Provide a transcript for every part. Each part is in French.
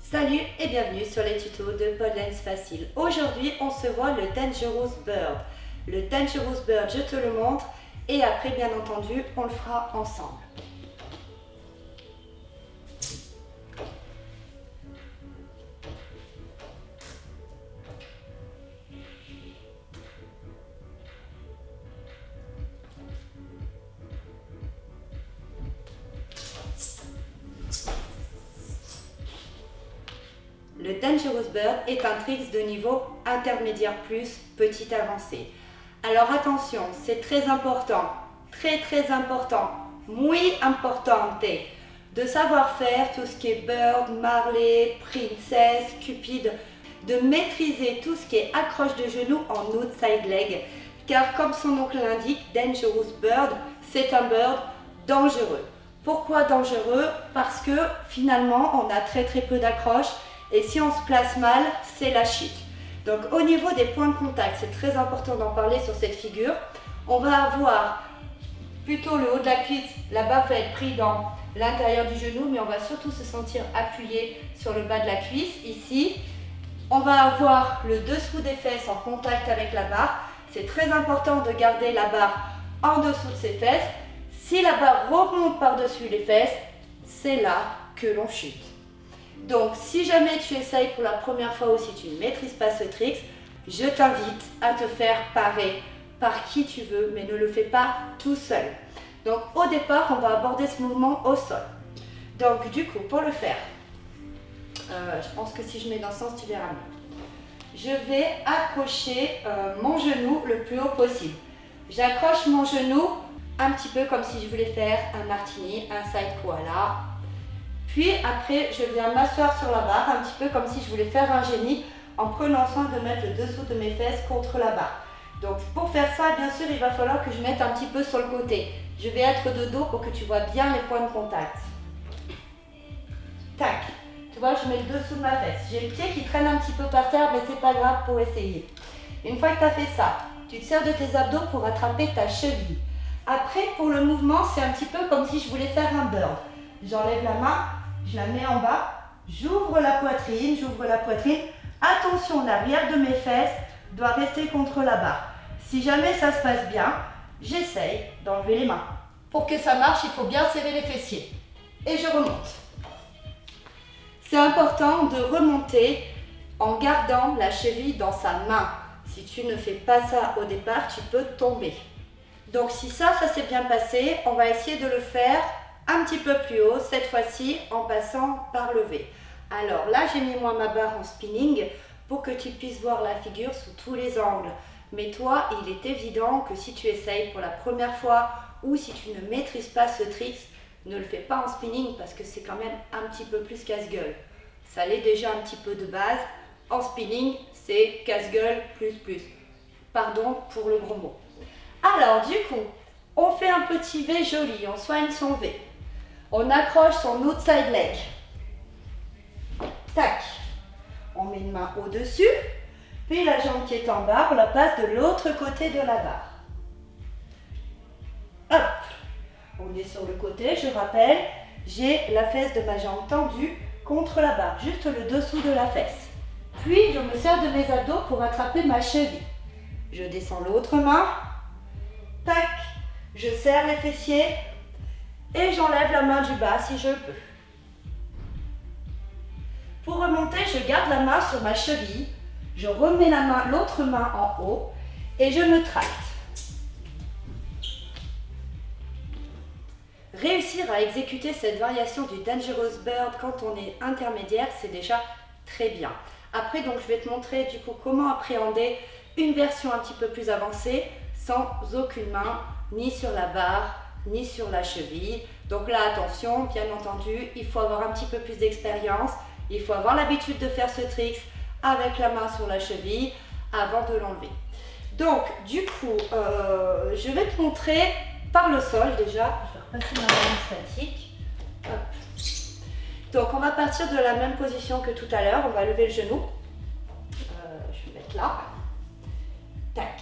Salut et bienvenue sur les tutos de Pole Dance Facile. Aujourd'hui, on se voit le Dangerous Bird. Le Dangerous Bird, je te le montre et après, bien entendu, on le fera ensemble. Le Dangerous Bird est un trick de niveau intermédiaire plus petite avancée. Alors attention, c'est très important, très important, muy importante, de savoir faire tout ce qui est Bird, Marley, Princess, Cupid, de maîtriser tout ce qui est accroche de genou en outside leg, car comme son nom l'indique, Dangerous Bird, c'est un bird dangereux. Pourquoi dangereux? Parce que finalement, on a très peu d'accroche. Et si on se place mal, c'est la chute. Donc au niveau des points de contact, c'est très important d'en parler sur cette figure. On va avoir plutôt le haut de la cuisse, la barre va être prise dans l'intérieur du genou, mais on va surtout se sentir appuyé sur le bas de la cuisse, ici. On va avoir le dessous des fesses en contact avec la barre. C'est très important de garder la barre en dessous de ses fesses. Si la barre remonte par-dessus les fesses, c'est là que l'on chute. Donc, si jamais tu essayes pour la première fois ou si tu ne maîtrises pas ce trick, je t'invite à te faire parer par qui tu veux, mais ne le fais pas tout seul. Donc, au départ, on va aborder ce mouvement au sol. Donc, du coup, pour le faire, je pense que si je mets dans ce sens, tu verras mieux. Je vais accrocher mon genou le plus haut possible. J'accroche mon genou un petit peu comme si je voulais faire un martini, un side koala. Puis après, je viens m'asseoir sur la barre, un petit peu comme si je voulais faire un génie, en prenant soin de mettre le dessous de mes fesses contre la barre. Donc pour faire ça, bien sûr, il va falloir que je mette un petit peu sur le côté. Je vais être de dos pour que tu vois bien les points de contact. Tac. Tu vois, je mets le dessous de ma fesse. J'ai le pied qui traîne un petit peu par terre, mais c'est pas grave pour essayer. Une fois que tu as fait ça, tu te sers de tes abdos pour attraper ta cheville. Après, pour le mouvement, c'est un petit peu comme si je voulais faire un bird. J'enlève la main. Je la mets en bas, j'ouvre la poitrine. Attention, l'arrière de mes fesses doit rester contre la barre. Si jamais ça se passe bien, j'essaye d'enlever les mains. Pour que ça marche, il faut bien serrer les fessiers. Et je remonte. C'est important de remonter en gardant la cheville dans sa main. Si tu ne fais pas ça au départ, tu peux tomber. Donc si ça s'est bien passé, on va essayer de le faire un petit peu plus haut, cette fois-ci en passant par le V. Alors là, j'ai mis moi ma barre en spinning pour que tu puisses voir la figure sous tous les angles. Mais toi, il est évident que si tu essayes pour la première fois ou si tu ne maîtrises pas ce trick, ne le fais pas en spinning parce que c'est quand même un petit peu plus casse-gueule. Ça l'est déjà un petit peu de base. En spinning, c'est casse-gueule plus. Pardon pour le gros mot. Alors du coup, on fait un petit V joli, on soigne son V. On accroche son outside leg. Tac. On met une main au-dessus. Puis la jambe qui est en bas, on la passe de l'autre côté de la barre. Hop. On est sur le côté, je rappelle, j'ai la fesse de ma jambe tendue contre la barre, juste le dessous de la fesse. Puis je me sers de mes abdos pour attraper ma cheville. Je descends l'autre main. Tac. Je serre les fessiers. Et j'enlève la main du bas si je peux. Pour remonter, je garde la main sur ma cheville. Je remets l'autre main en haut et je me tracte. Réussir à exécuter cette variation du Dangerous Bird quand on est intermédiaire, c'est déjà très bien. Après, donc, je vais te montrer du coup comment appréhender une version un petit peu plus avancée sans aucune main, ni sur la barre, ni sur la cheville. Donc là, attention, bien entendu, il faut avoir un petit peu plus d'expérience. Il faut avoir l'habitude de faire ce trick avec la main sur la cheville avant de l'enlever. Donc, du coup, je vais te montrer par le sol déjà. Je vais repasser ma barre statique. Hop. Donc, on va partir de la même position que tout à l'heure. On va lever le genou. Je vais mettre là. Tac.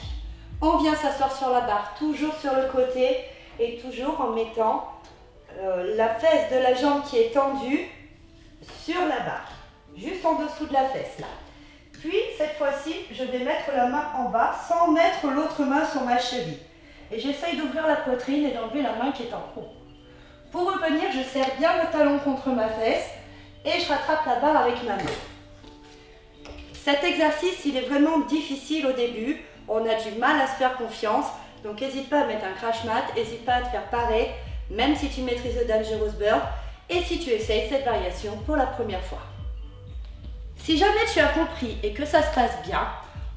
On vient s'asseoir sur la barre, toujours sur le côté. Et toujours en mettant la fesse de la jambe qui est tendue sur la barre. juste en dessous de la fesse là. Puis cette fois-ci, je vais mettre la main en bas sans mettre l'autre main sur ma cheville. Et j'essaye d'ouvrir la poitrine et d'enlever la main qui est en haut. Pour revenir, je serre bien le talon contre ma fesse et je rattrape la barre avec ma main. Cet exercice, il est vraiment difficile au début. On a du mal à se faire confiance. Donc n'hésite pas à mettre un crash mat, n'hésite pas à te faire pareil, même si tu maîtrises le Dangerous Bird et si tu essayes cette variation pour la première fois. Si jamais tu as compris et que ça se passe bien,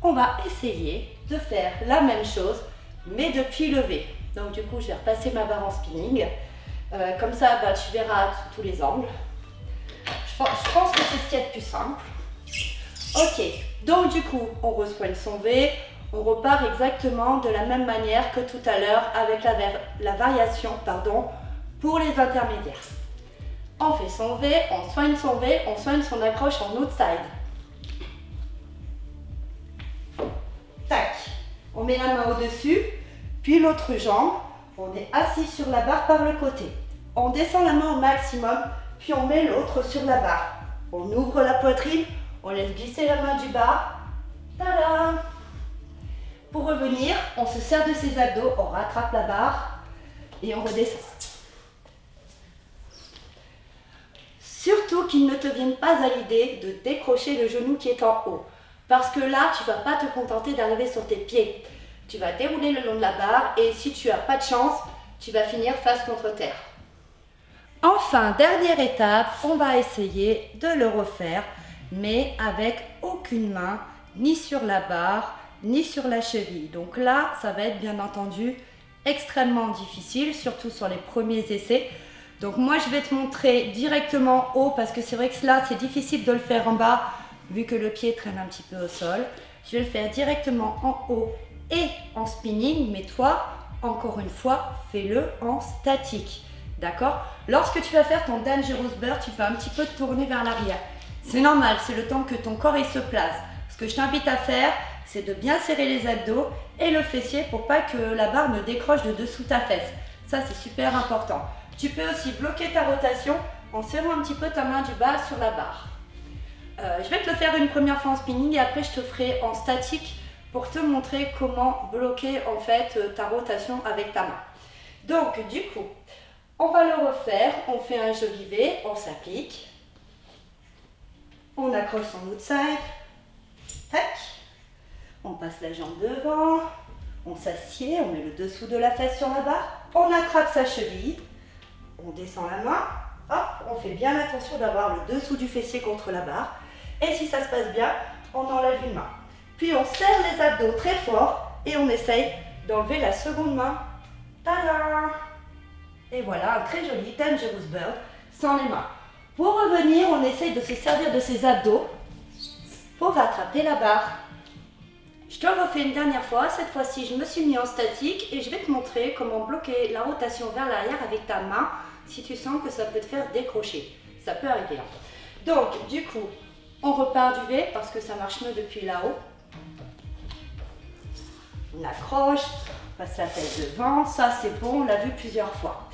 on va essayer de faire la même chose, mais depuis levé. Donc du coup, je vais repasser ma barre en spinning. Comme ça, tu verras tous les angles. Je pense que c'est ce qu'il y a de plus simple. Ok, donc du coup, on resoigne son V. On repart exactement de la même manière que tout à l'heure avec la variation pour les intermédiaires. On fait son V, on soigne son accroche en outside. Tac, on met la main au-dessus, puis l'autre jambe, on est assis sur la barre par le côté. On descend la main au maximum, puis on met l'autre sur la barre. On ouvre la poitrine, on laisse glisser la main du bas. Tada! Pour revenir, on se serre de ses abdos, on rattrape la barre et on redescend. Surtout qu'il ne te vienne pas à l'idée de décrocher le genou qui est en haut. Parce que là, tu ne vas pas te contenter d'arriver sur tes pieds. Tu vas dérouler le long de la barre et si tu n'as pas de chance, tu vas finir face contre terre. Enfin, dernière étape, on va essayer de le refaire, mais avec aucune main, ni sur la barre, ni sur la cheville. Donc là, ça va être bien entendu extrêmement difficile, surtout sur les premiers essais. Donc moi, je vais te montrer directement haut parce que c'est vrai que là, c'est difficile de le faire en bas vu que le pied traîne un petit peu au sol. Je vais le faire directement en haut et en spinning, mais toi, encore une fois, fais-le en statique. D'accord? Lorsque tu vas faire ton Dangerous Bird, tu vas un petit peu te tourner vers l'arrière. C'est normal, c'est le temps que ton corps il se place. Ce que je t'invite à faire, c'est de bien serrer les abdos et le fessier pour pas que la barre ne décroche de dessous ta fesse. Ça, c'est super important. Tu peux aussi bloquer ta rotation en serrant un petit peu ta main du bas sur la barre. Je vais te le faire une première fois en spinning et après je te ferai en statique pour te montrer comment bloquer en fait ta rotation avec ta main. Donc du coup, on va le refaire. On fait un joli V, on s'applique. On accroche son outside. Tac. On passe la jambe devant. On s'assied, on met le dessous de la fesse sur la barre. On attrape sa cheville. On descend la main, hop, on fait bien attention d'avoir le dessous du fessier contre la barre. Et si ça se passe bien, on enlève une main. Puis on serre les abdos très fort et on essaye d'enlever la seconde main. Tada! Et voilà, un très joli Dangerous Bird sans les mains. Pour revenir, on essaye de se servir de ses abdos pour rattraper la barre. Je te le refais une dernière fois. Cette fois-ci, je me suis mis en statique et je vais te montrer comment bloquer la rotation vers l'arrière avec ta main si tu sens que ça peut te faire décrocher. Ça peut arriver. Donc, du coup, on repart du V parce que ça marche mieux depuis là-haut. On accroche, on passe la tête devant. Ça, c'est bon, on l'a vu plusieurs fois.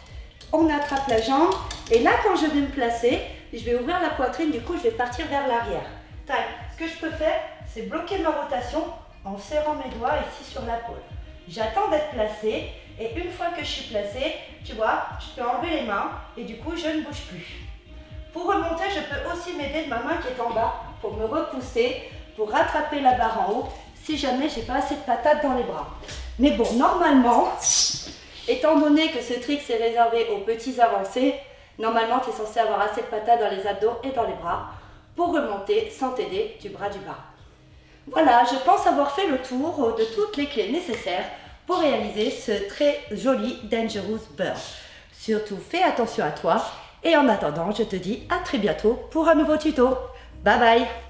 On attrape la jambe et là, quand je vais me placer, je vais ouvrir la poitrine. Du coup, je vais partir vers l'arrière. Ce que je peux faire, c'est bloquer ma rotation en serrant mes doigts ici sur la pôle. J'attends d'être placée et une fois que je suis placée, tu vois, je peux enlever les mains et du coup, je ne bouge plus. Pour remonter, je peux aussi m'aider de ma main qui est en bas pour me repousser, pour rattraper la barre en haut si jamais j'ai pas assez de patates dans les bras. Mais bon, normalement, étant donné que ce trick c'est réservé aux petits avancés, normalement, tu es censé avoir assez de patates dans les abdos et dans les bras pour remonter sans t'aider du bras du bas. Voilà, je pense avoir fait le tour de toutes les clés nécessaires pour réaliser ce très joli Dangerous Bird. Surtout, fais attention à toi et en attendant, je te dis à très bientôt pour un nouveau tuto. Bye bye!